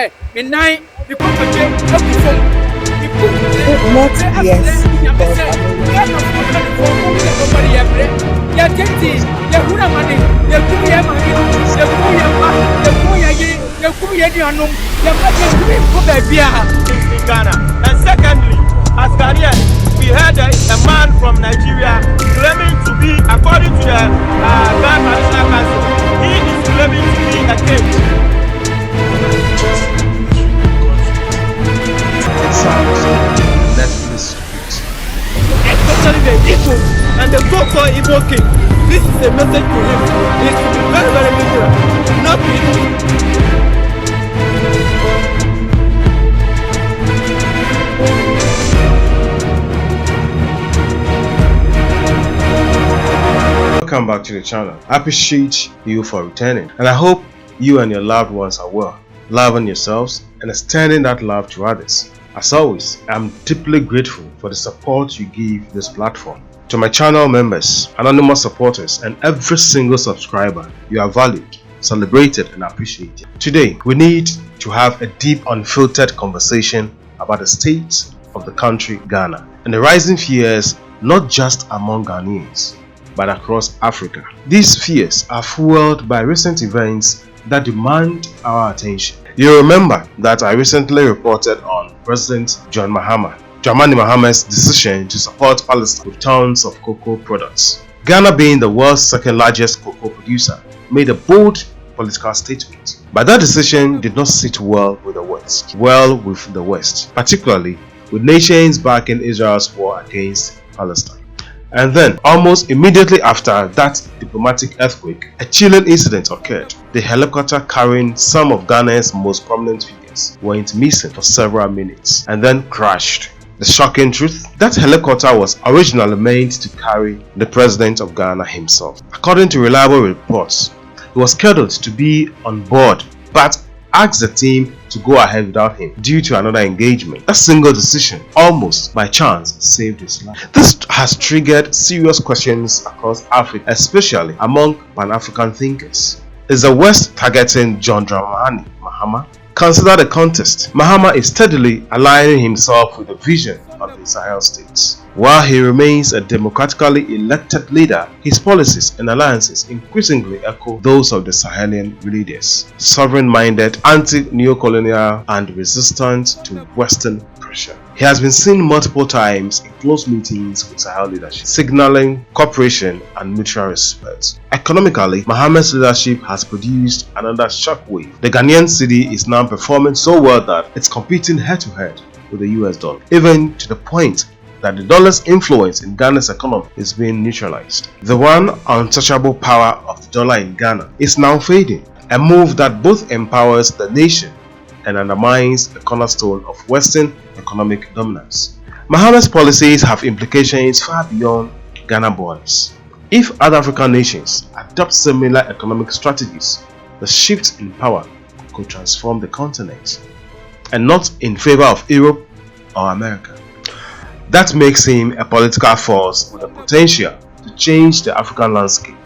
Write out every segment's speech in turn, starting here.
say me nine me put my check up to phone. Me put Not yes, because I mean, yeah, no phone somebody yeah, tenti, yeah, who am I? Yeah, who am I? Yeah, who am I? Yeah, who am I? Yeah, who am I? In Ghana. And secondly, as Ghanaian, we heard a man from Nigeria claiming to be, according to the Ghana National Council, he is claiming to be a king. it sounds Netflix script. Especially the Igbo and the so-called Igbo king. This is a message to him. He is to be very, very vigilant. Not people. Welcome back to the channel. I appreciate you for returning, and I hope you and your loved ones are well, loving yourselves and extending that love to others. As always, I'm deeply grateful for the support you give this platform. To my channel members, anonymous supporters, and every single subscriber, you are valued, celebrated, and appreciated. Today, we need to have a deep, unfiltered conversation about the state of the country Ghana and the rising fears not just among Ghanaians but across Africa. These fears are fueled by recent events that demand our attention. You remember that I recently reported on President John Dramani Mahama's decision to support Palestine with tons of cocoa products. Ghana, being the world's second largest cocoa producer, made a bold political statement. But that decision did not sit well with the West, particularly with nations backing Israel's war against Palestine. And then, almost immediately after that diplomatic earthquake, a chilling incident occurred. The helicopter carrying some of Ghana's most prominent figures went missing for several minutes and then crashed. The shocking truth? That helicopter was originally meant to carry the President of Ghana himself. According to reliable reports, he was scheduled to be on board, but asked the team to go ahead without him due to another engagement. That single decision, almost by chance, saved his life. This has triggered serious questions across Africa, especially among Pan-African thinkers. Is the West targeting John Dramani Mahama? Consider the context. Mahama is steadily aligning himself with the vision of the Sahel states. While he remains a democratically elected leader, his policies and alliances increasingly echo those of the Sahelian leaders, sovereign-minded, anti-neocolonial, and resistant to Western pressure. He has been seen multiple times in close meetings with Sahel leadership, signaling cooperation and mutual respect. Economically, Mahama's leadership has produced another shockwave. The Ghanaian cedi is now performing so well that it's competing head-to-head with the US dollar, even to the point that the dollar's influence in Ghana's economy is being neutralized. The one untouchable power of the dollar in Ghana is now fading, a move that both empowers the nation and undermines the cornerstone of Western economic dominance. Mahama's policies have implications far beyond Ghana borders. If other African nations adopt similar economic strategies, the shift in power could transform the continent, and not in favor of Europe or America. That makes him a political force with the potential to change the African landscape,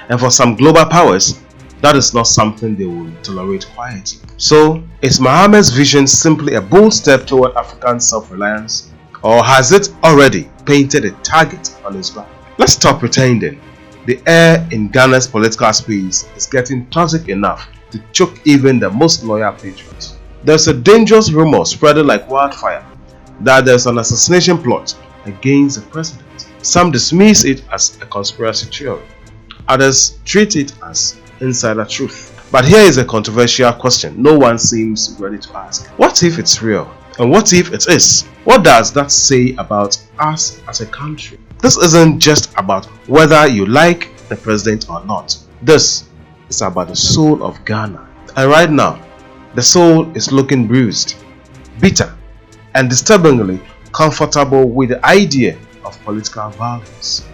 and for some global powers, that is not something they will tolerate quietly. So, is Mahama's vision simply a bold step toward African self-reliance, or has it already painted a target on his back? Let's stop pretending. The air in Ghana's political space is getting toxic enough to choke even the most loyal patriots. There's a dangerous rumor spreading like wildfire that there's an assassination plot against the president. Some dismiss it as a conspiracy theory. Others treat it as insider truth. But here is a controversial question no one seems ready to ask. What if it's real? And what if it is? What does that say about us as a country? This isn't just about whether you like the president or not. This is about the soul of Ghana. And right now, the soul is looking bruised, bitter, and disturbingly comfortable with the idea of political violence.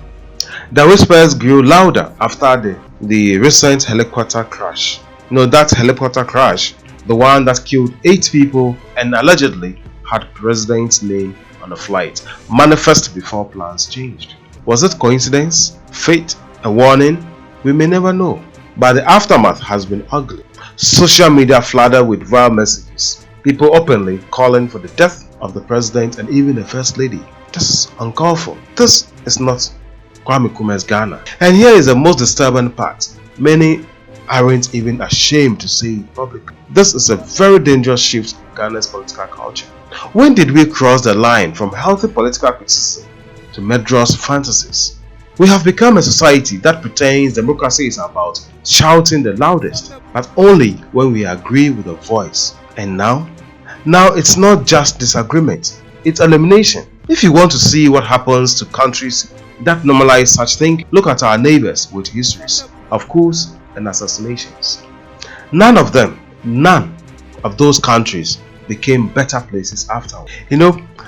The whispers grew louder after the recent helicopter crash. That helicopter crash, the one that killed 8 people and allegedly had president's name on the flight, manifest before plans changed. Was it coincidence? Fate? A warning? We may never know. But the aftermath has been ugly. social media flooded with vile messages, people openly calling for the death of the president and even the first lady. This is uncalled for. This is not Kwame Nkrumah's Ghana. And here is the most disturbing part. Many aren't even ashamed to say it publicly. This is a very dangerous shift in Ghana's political culture. When did we cross the line from healthy political criticism to murderous fantasies? We have become a society that pretends democracy is about shouting the loudest, but only when we agree with a voice. And now it's not just disagreement, it's elimination. If you want to see what happens to countries that normalize such things, look at our neighbors with histories of coups and assassinations. None of those countries became better places afterward.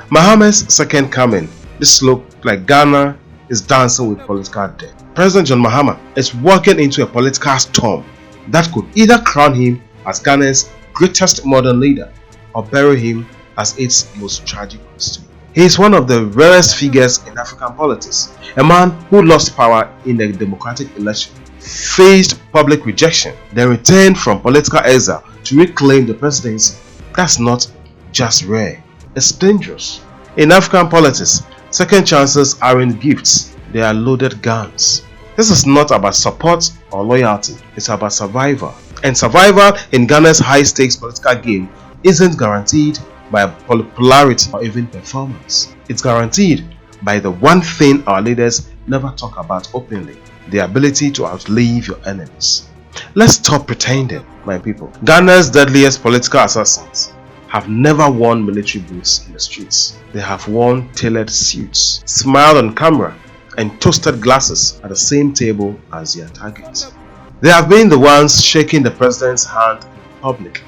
Mahama's second coming, this looked like Ghana is dancing with political death. President John Mahama is walking into a political storm that could either crown him as Ghana's greatest modern leader or bury him as its most tragic mistake. He is one of the rarest figures in African politics, a man who lost power in a democratic election, faced public rejection, then returned from political exile to reclaim the presidency. That's not just rare, it's dangerous. In African politics, second chances aren't gifts, they are loaded guns. This is not about support or loyalty, it's about survival. And survival in Ghana's high-stakes political game isn't guaranteed by popularity or even performance. It's guaranteed by the one thing our leaders never talk about openly: the ability to outlive your enemies. Let's stop pretending, my people. Ghana's deadliest political assassins have never worn military boots in the streets. They have worn tailored suits, smiled on camera, and toasted glasses at the same table as their targets. They have been the ones shaking the president's hand in public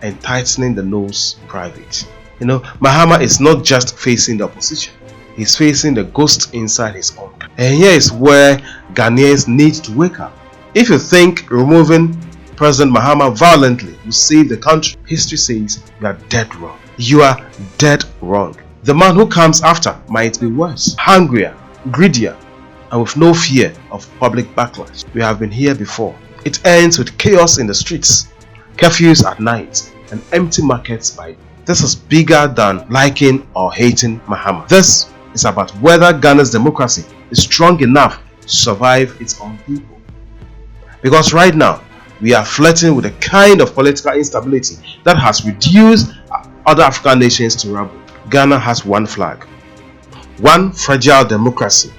and tightening the nose in private. Mahama is not just facing the opposition, he's facing the ghost inside his own camp. And here is where Ghanaians need to wake up. If you think removing President Mahama violently will save the country, history says you are dead wrong. You are dead wrong. The man who comes after might be worse, hungrier, greedier, and with no fear of public backlash. We have been here before. It ends with chaos in the streets, curfews at night, and empty markets by day. This is bigger than liking or hating Mahama. This is about whether Ghana's democracy is strong enough to survive its own people. Because right now, we are flirting with a kind of political instability that has reduced other African nations to rubble. Ghana has one flag, one fragile democracy,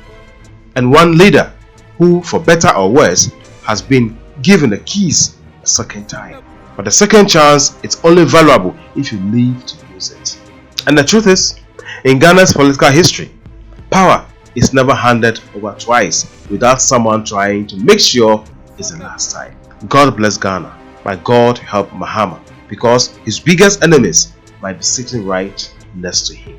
and one leader who, for better or worse, has been given the keys a second time. But the second chance is only valuable if you live to use it. And the truth is, in Ghana's political history, power is never handed over twice without someone trying to make sure it's the last time. God bless Ghana. May God help Mahama, because his biggest enemies might be sitting right next to him.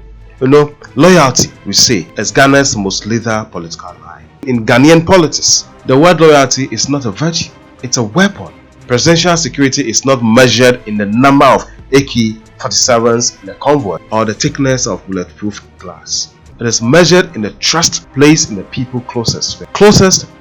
Loyalty, we say, is Ghana's most lethal political lie. In Ghanaian politics, the word loyalty is not a virtue, it's a weapon. Presidential security is not measured in the number of AK-47s in a convoy or the thickness of bulletproof glass. It is measured in the trust placed in the people closest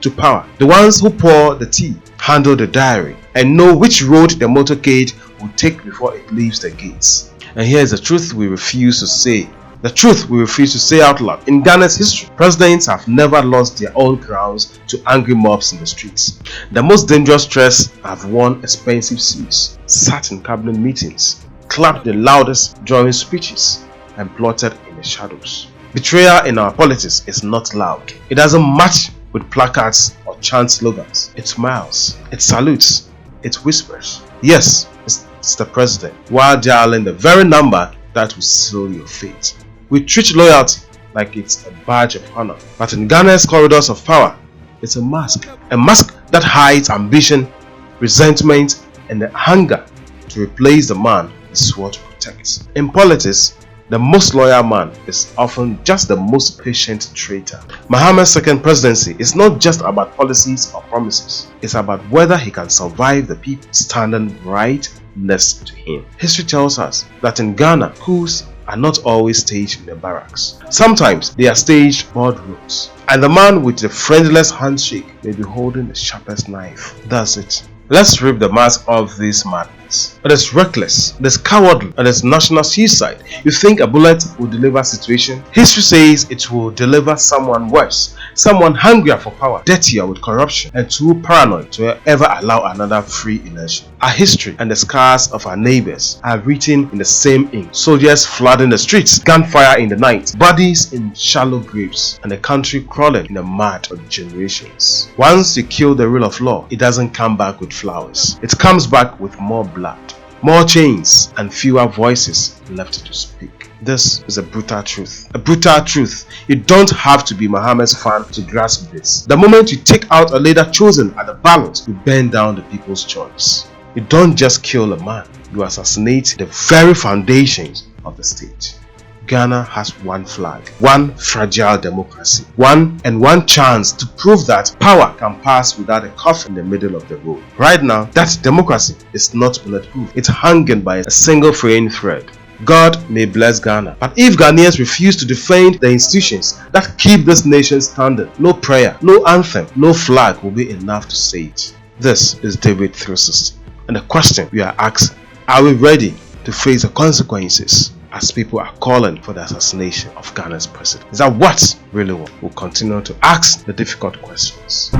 to power. The ones who pour the tea, handle the diary, and know which road the motorcade will take before it leaves the gates. And here is the truth we refuse to say. The truth we refuse to say out loud. In Ghana's history, presidents have never lost their own crowns to angry mobs in the streets. The most dangerous threats have worn expensive suits, sat in cabinet meetings, clapped the loudest during speeches, and plotted in the shadows. Betrayal in our politics is not loud. It doesn't match with placards or chant slogans. It smiles, it salutes, it whispers. Yes, it's the president, while dialing the very number that will seal your fate. We treat loyalty like it's a badge of honor, but in Ghana's corridors of power, it's a mask that hides ambition, resentment, and the hunger to replace the man he swore to protect. In politics, the most loyal man is often just the most patient traitor. Mahama's second presidency is not just about policies or promises. It's about whether he can survive the people standing right next to him. History tells us that in Ghana, coups are not always staged in the barracks. Sometimes they are staged boardrooms, and the man with the friendless handshake may be holding the sharpest knife. That's it. Let's rip the mask off this madness. It is reckless, it is cowardly, it is national suicide. You think a bullet will deliver a situation? History says it will deliver someone worse, someone hungrier for power, dirtier with corruption, and too paranoid to ever allow another free election. Our history and the scars of our neighbors are written in the same ink. Soldiers flooding the streets, gunfire in the night, bodies in shallow graves, and the country crawling in the mud of generations. Once you kill the rule of law, it doesn't come back with flowers. It comes back with more blood, more chains, and fewer voices left to speak. This is a brutal truth. A brutal truth. You don't have to be Mahama's fan to grasp this. The moment you take out a leader chosen at the ballot, you burn down the people's choice. You don't just kill a man, you assassinate the very foundations of the state. Ghana has one flag, one fragile democracy, one chance to prove that power can pass without a coffin in the middle of the road. Right now, that democracy is not bulletproof. It's hanging by a single fraying thread. God may bless Ghana, but if Ghanaians refuse to defend the institutions that keep this nation standing, no prayer, no anthem, no flag will be enough to say it. This is David 360, and the question we are asked: are we ready to face the consequences as people are calling for the assassination of Ghana's president? Is that what really want? We'll continue to ask the difficult questions.